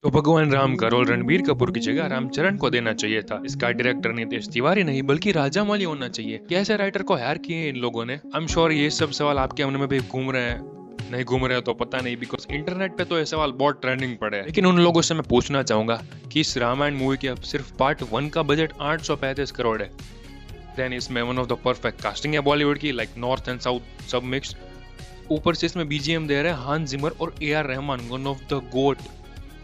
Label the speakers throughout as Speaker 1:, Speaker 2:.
Speaker 1: तो भगवान राम का रोल रणबीर कपूर की जगह रामचरण को देना चाहिए था। इसका डायरेक्टर नितेश तिवारी नहीं बल्कि राजामौली होना चाहिए। कैसे राइटर को हायर किए इन लोगों ने? आई एम श्योर ये सब सवाल आपके मन में भी घूम रहे हैं। नहीं घूम रहे हो तो पता नहीं, बिकॉज इंटरनेट पे तो ये सवाल बहुत ट्रेंडिंग पड़े हैं। लेकिन उन लोगों से मैं पूछना चाहूंगा कि इस रामायण मूवी के अब सिर्फ पार्ट 1 का बजट 835 करोड़ है। देन इसमें one of the perfect casting है बॉलीवुड की, लाइक नॉर्थ एंड साउथ सब मिक्स। ऊपर से इसमें बीजीएम दे रहे हैं हान जिमर और A R Rahman, one of the GOAT.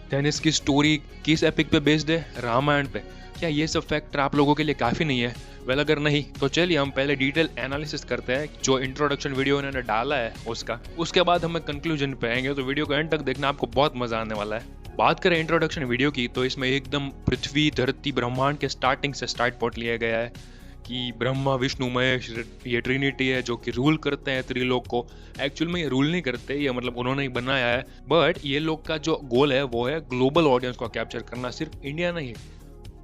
Speaker 1: Then इसकी स्टोरी किस एपिक पे बेस्ड है? रामायण पे। क्या ये सब फैक्टर आप लोगों के लिए काफी नहीं है? वेल अगर नहीं तो चलिए हम पहले डिटेल एनालिसिस करते हैं जो इंट्रोडक्शन वीडियो इन्होंने डाला है उसका। उसके बाद हम कंक्लूजन पे आएंगे, तो वीडियो को एंड तक देखना, आपको बहुत मजा आने वाला है। बात करें इंट्रोडक्शन वीडियो की तो इसमें एकदम पृथ्वी धरती ब्रह्मांड के स्टार्टिंग से स्टार्ट पॉइंट लिया गया है कि ब्रह्मा विष्णु महेश ये ट्रिनिटी है जो कि रूल करते हैं त्रिलोक को। एक्चुअल में ये रूल नहीं करते, ये मतलब उन्होंने ही बनाया है, बट ये लोग का जो गोल है वो है ग्लोबल ऑडियंस को कैप्चर करना। सिर्फ इंडिया नहीं,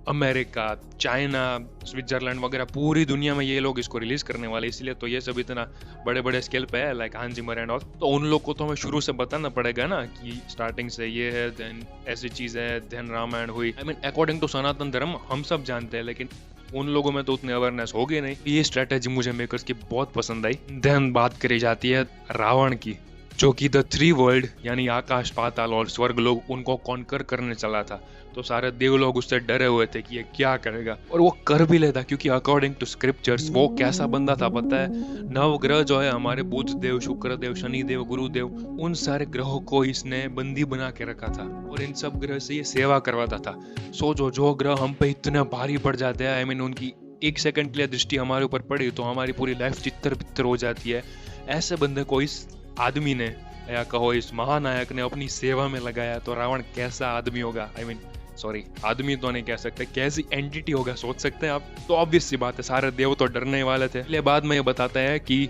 Speaker 1: अमेरिका, चाइना, स्विट्जरलैंड वगैरह पूरी दुनिया में ये लोग इसको रिलीज करने वाले, इसलिए तो ये सब इतना बड़े बड़े स्केल पे है, लाइक हान जिमर एंड ऑल। तो उन लोग को तो हमें शुरू से बताना पड़ेगा ना कि स्टार्टिंग से ये है, देन ऐसी चीज है, देन रामायण हुई। आई मीन अकॉर्डिंग टू सनातन धर्म हम सब जानते हैं, लेकिन उन लोगों में तो उतनी अवेयरनेस होगी नहीं। ये स्ट्रेटेजी मुझे मेकर्स की बहुत पसंद आई। देन बात करी जाती है रावण की, जो कि द 3 वर्ल्ड यानी आकाश, पाताल और स्वर्ग लोग उनको कॉन्कर करने चला था। तो सारे देव लोग उससे डरे हुए थे कि ये क्या करेगा, और वो कर भी लेता, क्योंकि अकॉर्डिंग टू स्क्रिप्चर्स वो कैसा बंदा था पता है? नवग्रह जो है हमारे बुध देव, शुक्र देव, शनि देव, गुरुदेव, उन सारे ग्रहों को इसने बंदी बना के रखा था और इन सब ग्रह से ये सेवा करवाता था। सोचो जो ग्रह हम पे इतने भारी पड़ जाते हैं, आई मीन उनकी एक सेकंड के लिए दृष्टि हमारे ऊपर पड़ी तो हमारी पूरी लाइफ चित्तर बित्तर हो जाती है। ऐसे बंदे को इस आदमी ने, या कहो इस महानायक ने, अपनी सेवा में लगाया, तो रावण कैसा आदमी होगा? आई मीन सॉरी, आदमी तो नहीं कह सकते, कैसी एंटिटी होगा सोच सकते हैं आप? तो ऑब्वियस सी बात है सारे देव तो डरने वाले थे। इसलिए बाद में ये बताते हैं कि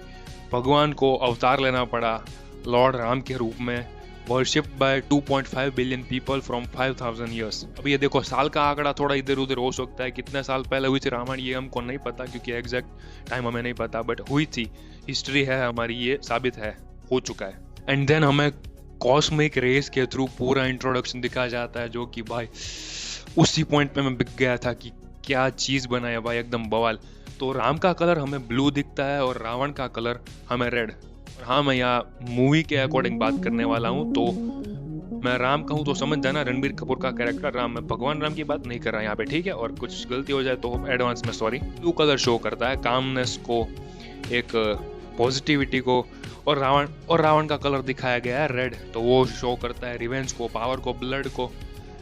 Speaker 1: भगवान को अवतार लेना पड़ा लॉर्ड राम के रूप में, worshipped bye 2.5 billion people from 5000 years. अब ये देखो, साल का आंकड़ा थोड़ा इधर उधर हो सकता है, कितने साल पहले हुई थी रामायण ये हमको नहीं पता, क्योंकि एग्जैक्ट टाइम हमें नहीं पता, बट हुई थी, हिस्ट्री है हमारी, ये साबित है, हो चुका है। एंड देन हमें कॉस्मिक रेस के थ्रू पूरा इंट्रोडक्शन दिखाया जाता है, जो कि भाई उसी पॉइंट पे मैं बिक गया था कि क्या चीज बनाया भाई, एकदम बवाल। तो राम का कलर हमें ब्लू दिखता है और रावण का कलर हमें रेड। हाँ, मैं यहाँ मूवी के अकॉर्डिंग बात करने वाला हूँ, तो मैं राम कहूँ तो समझ जाना रणबीर कपूर का कैरेक्टर राम, मैं भगवान राम की बात नहीं कर रहा यहाँ पे, ठीक है? और कुछ गलती हो जाए तो एडवांस में सॉरी। ब्लू कलर शो करता है कामनेस को, एक पॉजिटिविटी को, और रावण का कलर दिखाया गया है रेड, तो वो शो करता है रिवेंज को, पावर को, ब्लड को।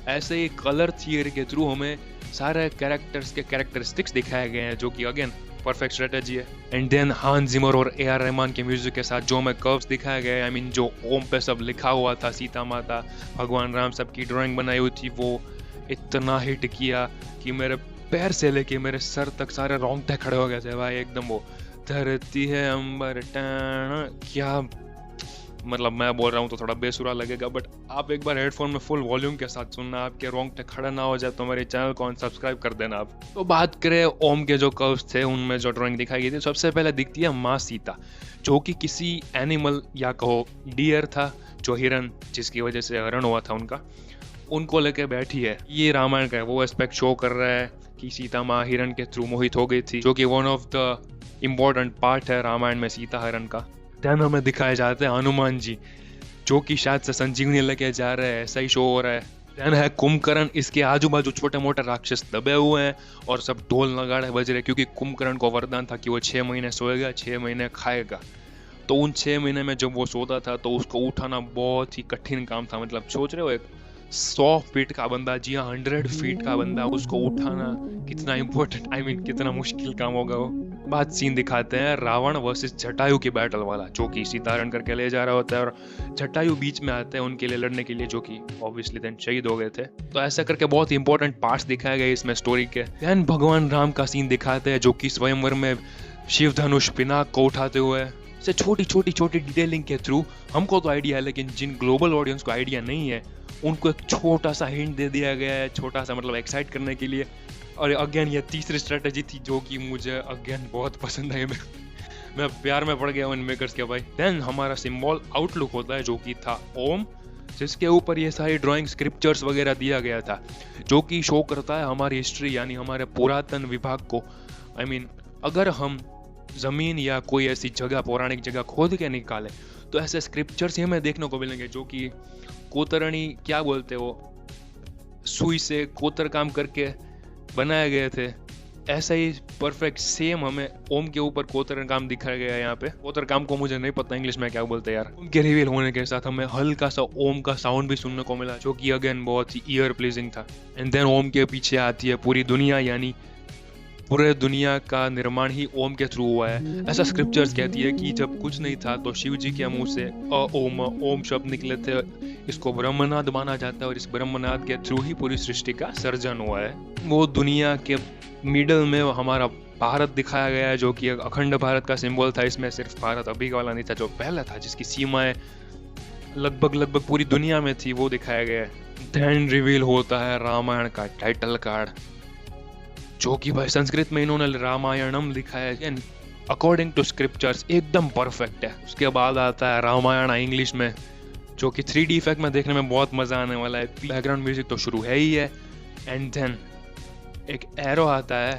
Speaker 1: ऐसे ही कलर थियरी के थ्रू हमें सारे कैरेक्टर्स के कैरेक्टरिस्टिक्स दिखाए गए हैं, जो कि अगेन परफेक्ट स्ट्रेटेजी है। एंड देन हान जिमर और ए आर रहमान के म्यूजिक के साथ जो हमें कर्व्स दिखाया गया है, आई मीन जो ओम पे सब लिखा हुआ था, सीता माता, भगवान राम सबकी ड्राइंग बनाई हुई थी, वो इतना हिट किया कि मेरे पैर से लेके मेरे सर तक सारे रोंगटे खड़े हो गए थे भाई, एकदम वो धरती है अंबर टाण, क्या मतलब मैं बोल रहा हूँ तो थोड़ा बेसुरा लगेगा, बट आप एक बार हेडफोन में फुल वॉल्यूम के साथ सुनना, आपके रोंगटे खड़ा ना हो जाए तो मेरे चैनल को सब्सक्राइब कर देना आप। तो बात करें ओम के जो कर्व्स थे, उनमें जो ड्राइंग दिखाई गई थी, सबसे पहले दिखती है माँ सीता, जो कि किसी एनिमल या कहो डियर था, जो हिरन, जिसकी वजह से हरण हुआ था उनका, उनको लेके बैठी है। ये रामायण का वो एस्पेक्ट शो कर रहा है कि सीता माँ हिरन के थ्रू मोहित हो गई थी, जो कि one of the important part है रामायण में, सीता हरण का। देन हमें दिखाए जाते हैं हनुमान जी, जो कि शायद से संजीवनी लेके जा रहे हैं, ऐसा ही शो हो रहा है। देन है कुंभकर्ण, इसके आजू बाजू छोटे मोटे राक्षस दबे हुए हैं और सब ढोल नगाड़े बज रहे, क्योंकि कुंभकर्ण को वरदान था कि वो 6 महीने सोएगा, 6 महीने खाएगा। तो उन 6 महीने में जब वो सोता था तो उसको उठाना बहुत ही कठिन काम था। मतलब सोच रहे हो, एक 100 फीट का बंदा, जी हाँ 100 फीट का बंदा, उसको उठाना कितना इंपॉर्टेंट, आई मीन कितना मुश्किल काम होगा वो। बात सीन दिखाते हैं रावण वर्सेस जटायु की बैटल वाला, जो कि सीता हरण करके ले जा रहा होता है और जटायु बीच में आते हैं उनके लिए लड़ने के लिए, जो कि ऑब्वियसली देन शहीद हो गए थे। तो ऐसा करके बहुत इंपॉर्टेंट पार्ट्स दिखाए गए इसमें स्टोरी के। देन भगवान राम का सीन दिखाते हैं, जो कि स्वयंवर में शिव धनुष पिनाक को उठाते हुए, से छोटी छोटी छोटी डिटेलिंग के थ्रू हमको तो आइडिया है, लेकिन जिन ग्लोबल ऑडियंस को आइडिया नहीं है उनको एक छोटा सा हिंट दे दिया गया है, छोटा सा मतलब एक्साइट करने के लिए। और अगेन ये तीसरी स्ट्रेटेजी थी जो कि मुझे अगेन बहुत पसंद आई। मैं प्यार में पड़ गया हूँ इन मेकर्स के भाई। देन हमारा सिंबल आउटलुक होता है जो कि था ओम, जिसके ऊपर ये सारी ड्राइंग स्क्रिप्चर्स वगैरह दिया गया था, जो कि शो करता है हमारी हिस्ट्री यानी हमारे पुरातन विभाग को। आई मीन अगर हम जमीन या कोई ऐसी जगह, पौराणिक जगह खोद के निकाले तो ऐसे स्क्रिप्चर्स ही हमें देखने को मिलेंगे, जो कि कोतरणी क्या बोलते हो, सुई से कोतर काम करके बनाए गए थे। ऐसा ही परफेक्ट सेम हमें ओम के ऊपर कोतर काम दिखाया गया है यहाँ पे। कोतर काम को मुझे नहीं पता इंग्लिश में क्या बोलते हैं यार। ओम के रिवील होने के साथ हमें हल्का सा ओम का साउंड भी सुनने को मिला, जो कि अगेन बहुत ही ईयर प्लीजिंग था। एंड देन ओम के पीछे आती है पूरी दुनिया, यानी पूरे दुनिया का निर्माण ही ओम के थ्रू हुआ है। ऐसा स्क्रिप्चर्स कहती है कि जब कुछ नहीं था तो शिव जी के मुंह से ओम शब्द निकले थे। इसको ब्रह्मनाद माना जाता है और इस ब्रह्मनाद के थ्रू ही पूरी सृष्टि का सर्जन हुआ है। वो दुनिया के मिडल में हमारा भारत दिखाया गया है, जो कि अखंड भारत का सिंबल था। इसमें सिर्फ भारत अभी वाला नहीं था, जो पहला था, जिसकी सीमाएं लगभग पूरी दुनिया में थी, वो दिखाया गया है। देन रिवील होता है रामायण का टाइटल कार्ड, जो कि भाई संस्कृत में इन्होंने रामायणम लिखा है, अकॉर्डिंग टू स्क्रिप्चर्स एकदम परफेक्ट है। उसके बाद आता है रामायण इंग्लिश में, जो कि 3D इफेक्ट में देखने में बहुत मजा आने वाला है। बैकग्राउंड म्यूजिक तो शुरू है ही है। एंड देन एक एरो आता है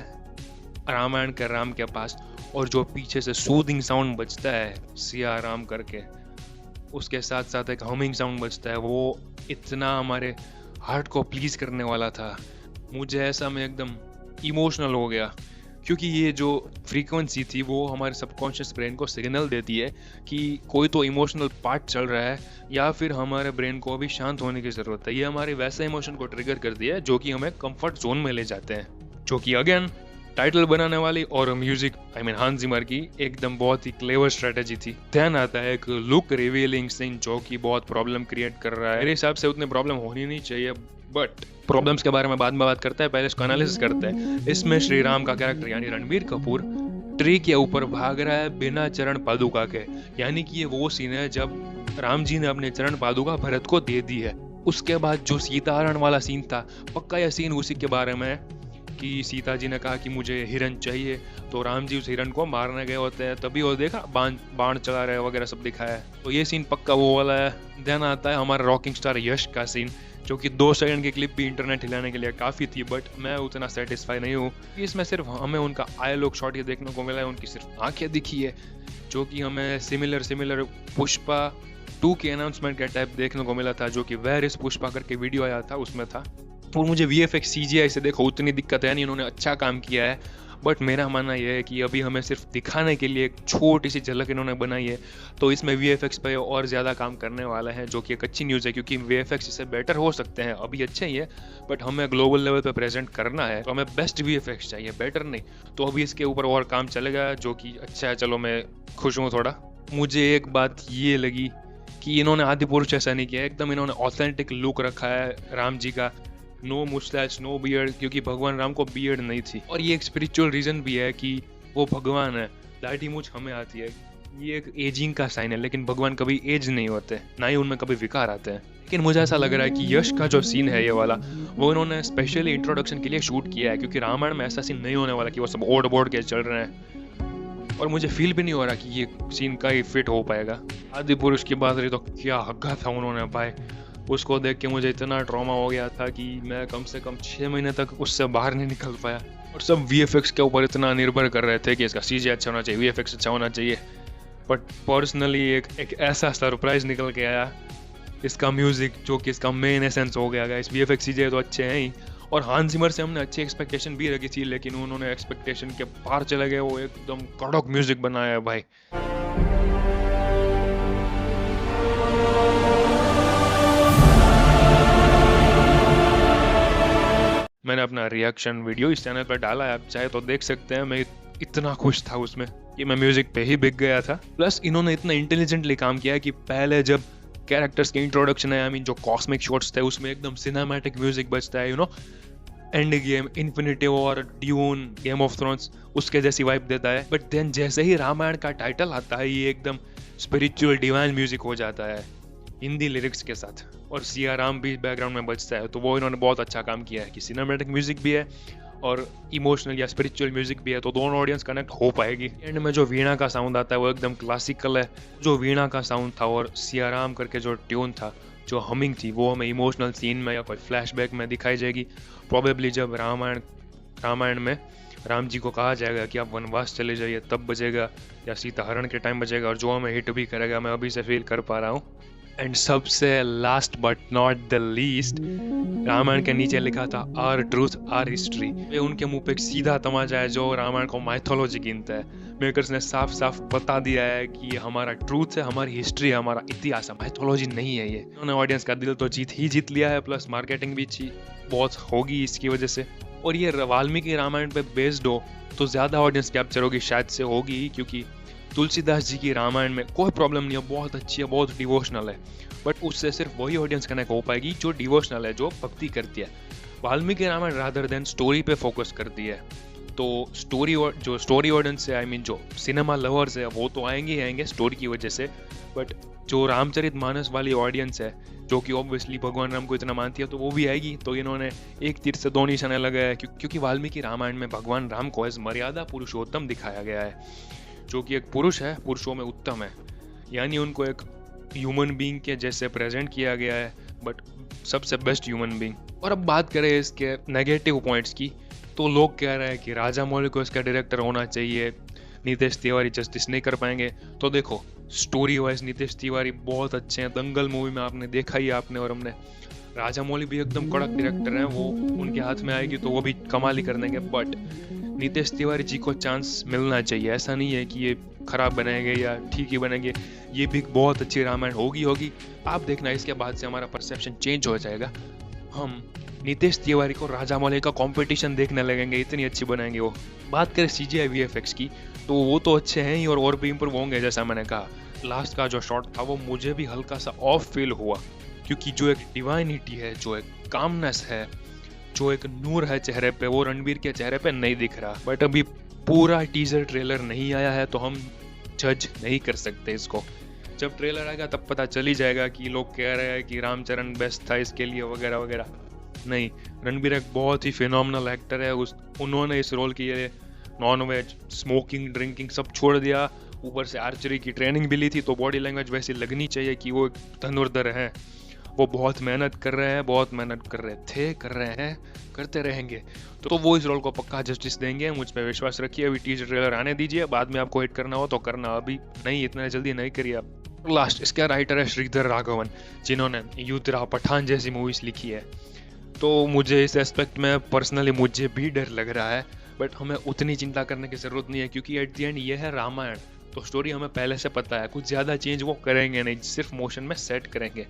Speaker 1: रामायण के राम के पास, और जो पीछे से सूदिंग साउंड बजता है सिया राम करके, उसके साथ साथ एक हमिंग साउंड बजता है, वो इतना हमारे हार्ट को प्लीज करने वाला था। मुझे ऐसा मैं एकदम इमोशनल हो गया, क्योंकि ये जो फ्रीक्वेंसी थी वो हमारे सबकॉन्शियस ब्रेन को सिग्नल देती है कि कोई तो इमोशनल पार्ट चल रहा है, या फिर हमारे ब्रेन को अभी शांत होने की ज़रूरत है। ये हमारे वैसे इमोशन को ट्रिगर कर दिया है जो कि हमें कंफर्ट जोन में ले जाते हैं, जो कि अगेन टाइटल बनाने वाली और म्यूजिक हांस जिमर की एकदम बहुत ही क्लेवर स्ट्रेटेजी थी। ध्यान आता है एक लुक रिवीलिंग सीन, जो कि बहुत प्रॉब्लम क्रिएट कर रहा है। मेरे हिसाब से उतने प्रॉब्लम होनी नहीं चाहिए, बट प्रॉब्लम्स के बारे में बाद में बात करते हैं, पहले इसको एनालिसिस करते हैं। इसमें श्री राम का कैरेक्टर यानी रणबीर कपूर ट्री के ऊपर भाग रहा है बिना चरण पादुका के, यानी कि ये वो सीन है जब राम जी ने अपने चरण पादुका भरत को दे दी है। उसके बाद जो सीताहरण वाला सीन था, पक्का यह सीन उसी के बारे में है कि सीता जी ने कहा कि मुझे हिरन चाहिए, तो राम जी उस हिरन को मारने गए होते हैं, तभी वो देखा बाण चला रहे वगैरह सब दिखाया है, तो ये सीन पक्का वो वाला है। देन आता है हमारा रॉकिंग स्टार यश का सीन, जो कि 2 सेकंड की क्लिप भी इंटरनेट हिलाने के लिए काफ़ी थी, बट मैं उतना सेटिस्फाई नहीं हूँ। इसमें सिर्फ हमें उनका आई लुक शॉट ये देखने को मिला है, उनकी सिर्फ आंखें दिखी है, जो कि हमें सिमिलर पुष्पा 2 के अनाउंसमेंट के टाइप देखने को मिला था, जो कि वेयर इज पुष्पा करके वीडियो आया था उसमें था। और मुझे VFX CGI से देखो उतनी दिक्कत है नहीं, इन्होंने अच्छा काम किया है, बट मेरा मानना यह है कि अभी हमें सिर्फ दिखाने के लिए एक छोटी सी झलक इन्होंने बनाई है, तो इसमें VFX पे और ज़्यादा काम करने वाला है, जो कि एक अच्छी न्यूज़ है, क्योंकि VFX इससे बेटर हो सकते हैं। अभी अच्छे ही है, बट हमें ग्लोबल लेवल पे प्रेजेंट करना है, तो हमें बेस्ट VFX चाहिए, बेटर नहीं। तो अभी इसके ऊपर और काम चलेगा, जो कि अच्छा है। चलो मैं खुश हूँ थोड़ा। मुझे एक बात ये लगी कि इन्होंने आदि पुरुष ऐसा नहीं किया, एकदम इन्होंने ऑथेंटिक लुक रखा है राम जी का, नो मुस्टैच नो बियर्ड, क्योंकि भगवान राम को बियर्ड नहीं थी। और ये एक स्पिरिचुअल रीजन भी है कि वो भगवान है। दाढ़ी मूंछ हमें आती है, ये एक एजिंग का साइन है, लेकिन भगवान कभी एज नहीं होते, ना ही उनमें कभी विकार आते हैं। लेकिन मुझे ऐसा लग रहा है कि यश का जो सीन है ये वाला, वो इन्होंने स्पेशली इंट्रोडक्शन के लिए शूट किया है, क्योंकि रामायण में ऐसा सीन नहीं होने वाला कि वो सब ओढ़ बोढ़ के चल रहे हैं, और मुझे फील भी नहीं हो रहा कि ये सीन का ही फिट हो पाएगा। आदि पुरुष की बात रही तो क्या हग्गा था उन्होंने भाई, उसको देख के मुझे इतना ट्रॉमा हो गया था कि मैं कम से कम 6 महीने तक उससे बाहर नहीं निकल पाया। और सब VFX के ऊपर इतना निर्भर कर रहे थे कि इसका CGI अच्छा होना चाहिए, VFX अच्छा होना चाहिए, बट पर्सनली एक ऐसा सरप्राइज निकल के आया इसका म्यूजिक, जो कि इसका मेन एसेंस हो गया। इस VFX CGI तो अच्छे हैं ही, और हांस जिमर से हमने अच्छी एक्सपेक्टेशन भी रखी थी, लेकिन उन्होंने एक्सपेक्टेशन के पार चले गए। वो एकदम कड़क म्यूजिक बनाया है भाई। मैंने अपना रिएक्शन वीडियो इस चैनल पर डाला है, आप चाहे तो देख सकते हैं। मैं इतना खुश था उसमें कि मैं म्यूजिक पे ही बिक गया था। प्लस इन्होंने इतना इंटेलिजेंटली काम किया है कि पहले जब कैरेक्टर्स के इंट्रोडक्शन है, आई मीन जो कॉस्मिक शॉट्स थे, उसमें एकदम सिनेमैटिक म्यूजिक बजता है, end game, infinity war, dune, game of thrones, उसके जैसी वाइब देता है। बट देन जैसे ही रामायण का टाइटल आता है, ये एकदम स्पिरिचुअल डिवाइन म्यूजिक हो जाता है हिंदी लिरिक्स के साथ, और सिया राम भी बैकग्राउंड में बजता है। तो वो इन्होंने बहुत अच्छा काम किया है कि सिनेमैटिक म्यूजिक भी है और इमोशनल या स्पिरिचुअल म्यूजिक भी है, तो दोनों ऑडियंस कनेक्ट हो पाएगी। एंड में जो वीणा का साउंड आता है वो एकदम क्लासिकल है। जो वीणा का साउंड था और सियाराम करके जो ट्यून था, जो हमिंग थी, वो हमें इमोशनल सीन में या कोई फ्लैशबैक में दिखाई जाएगी। प्रोबेबली जब रामायण में राम जी को कहा जाएगा कि आप वनवास चले जाइए तब बजेगा, या सीता हरण के टाइम बजेगा, और जो हमें हिट भी करेगा, मैं अभी से फील कर पा रहा हूँ। एंड सबसे last but not the least, Ramayana के नीचे लिखा था आर ट्रूथ आर हिस्ट्री। ये उनके मुंह पे एक सीधा तमाचा है जो रामायण को माइथोलॉजी गिनता है। मेकर्स ने साफ साफ बता दिया है कि ये हमारा ट्रूथ है, हमारी हिस्ट्री है, हमारा इतिहास है, माइथोलॉजी नहीं है ये। उन्होंने ऑडियंस का दिल तो जीत लिया है, प्लस मार्केटिंग भी बहुत होगी इसकी वजह से। और ये वाल्मीकि रामायण पे बेस्ड हो तो ज्यादा ऑडियंस कैप्चर होगी, शायद से होगी, क्योंकि तुलसीदास जी की रामायण में कोई प्रॉब्लम नहीं है, बहुत अच्छी है, बहुत डिवोशनल है, बट उससे सिर्फ वही ऑडियंस कनेक्ट हो पाएगी जो डिवोशनल है, जो भक्ति करती है। Valmiki Ramayana rather than story पे फोकस करती है, तो स्टोरी ऑडियंस है, आई मीन जो सिनेमा लवर्स है, वो तो आएंगे स्टोरी की वजह से, बट जो रामचरितमानस वाली ऑडियंस है, जो कि ऑब्वियसली भगवान राम को इतना मानती है, तो वो भी आएगी। तो इन्होंने एक तीर से दो निशाने लगाया, क्योंकि वाल्मीकि रामायण में भगवान राम को एज मर्यादा पुरुषोत्तम दिखाया गया है, जो कि एक पुरुष है, पुरुषों में उत्तम है, यानी उनको एक ह्यूमन बीइंग के जैसे प्रेजेंट किया गया है, बट सबसे बेस्ट ह्यूमन बीइंग। और अब बात करें इसके नेगेटिव पॉइंट्स की, तो लोग कह रहे हैं कि राजा मौली को इसका डायरेक्टर होना चाहिए, नितेश तिवारी जस्टिस नहीं कर पाएंगे। तो देखो, स्टोरी वाइज नितेश तिवारी बहुत अच्छे हैं, दंगल मूवी में आपने देखा ही आपने और हमने। राजा मौली भी एकदम कड़क डायरेक्टर हैं, वो उनके हाथ में आएगी तो वो भी कमाल ही कर देंगे, बट नितेश तिवारी जी को चांस मिलना चाहिए। ऐसा नहीं है कि ये खराब बनेंगे या ठीक ही बनेंगे, ये भी बहुत अच्छी रामायण होगी। आप देखना, इसके बाद से हमारा परसेप्शन चेंज हो जाएगा। हम नितेश तिवारी को राजा मौली का कंपटीशन देखने लगेंगे, इतनी अच्छी बनाएंगे वो। बात करें CGI VFX की, तो वो तो अच्छे हैं ही और भी इम्प्रूव होंगे। जैसा मैंने कहा, लास्ट का जो शॉट था वो मुझे भी हल्का सा ऑफ फील हुआ, क्योंकि जो एक डिवाइनिटी है, जो एक कामनेस है, जो एक नूर है चेहरे पे, वो रणबीर के चेहरे पे नहीं दिख रहा। बट अभी पूरा टीजर ट्रेलर नहीं आया है, तो हम जज नहीं कर सकते इसको। जब ट्रेलर आएगा तब पता चल ही जाएगा कि लोग कह रहे हैं कि रामचरण बेस्ट था इसके लिए वगैरह वगैरह। नहीं, रणबीर एक बहुत ही फिनोमिनल एक्टर है। उन्होंने इस रोल के लिए नॉन वेज, स्मोकिंग, ड्रिंकिंग सब छोड़ दिया, ऊपर से आर्चरी की ट्रेनिंग भी ली थी, तो बॉडी लैंग्वेज वैसी लगनी चाहिए कि वो एक धनुर्धर है। वो बहुत मेहनत कर रहे हैं, बहुत मेहनत कर रहे थे, कर रहे हैं, करते रहेंगे, तो वो इस रोल को पक्का जस्टिस देंगे, मुझ पर विश्वास रखिए। अभी टीजर ट्रेलर आने दीजिए, बाद में आपको हिट करना हो तो करना, अभी नहीं, इतना जल्दी नहीं करिए आप। लास्ट इसका राइटर है श्रीधर राघवन, जिन्होंने युद्धरा, पठान जैसी मूवीज लिखी है। तो मुझे इस एस्पेक्ट में पर्सनली मुझे भी डर लग रहा है, बट हमें उतनी चिंता करने की जरूरत नहीं है, क्योंकि एट द एंड ये है रामायण, तो स्टोरी हमें पहले से पता है, कुछ ज्यादा चेंज वो करेंगे नहीं, सिर्फ मोशन में सेट करेंगे।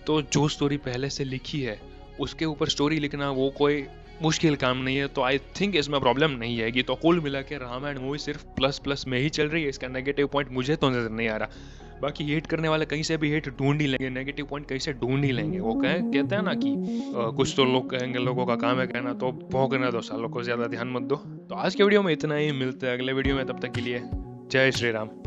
Speaker 1: तो जो स्टोरी पहले से लिखी है उसके ऊपर स्टोरी लिखना वो कोई मुश्किल काम नहीं है, तो आई थिंक इसमें प्रॉब्लम नहीं आएगी। तो कुल मिला के रामायण मूवी सिर्फ प्लस में ही चल रही है, इसका नेगेटिव पॉइंट मुझे तो नजर नहीं आ रहा। बाकी हेट करने वाले कहीं से भी हेट ढूंढ ही लेंगे, नेगेटिव पॉइंट कहीं से ढूंढ ही लेंगे। वो कहते हैं ना कि कुछ तो लोग कहेंगे, लोगों का काम है कहना, तो भौंकने दो सालों को, ज्यादा ध्यान मत दो। तो आज के वीडियो में इतना ही, मिलते हैं अगले वीडियो में, तब तक के लिए जय श्री राम।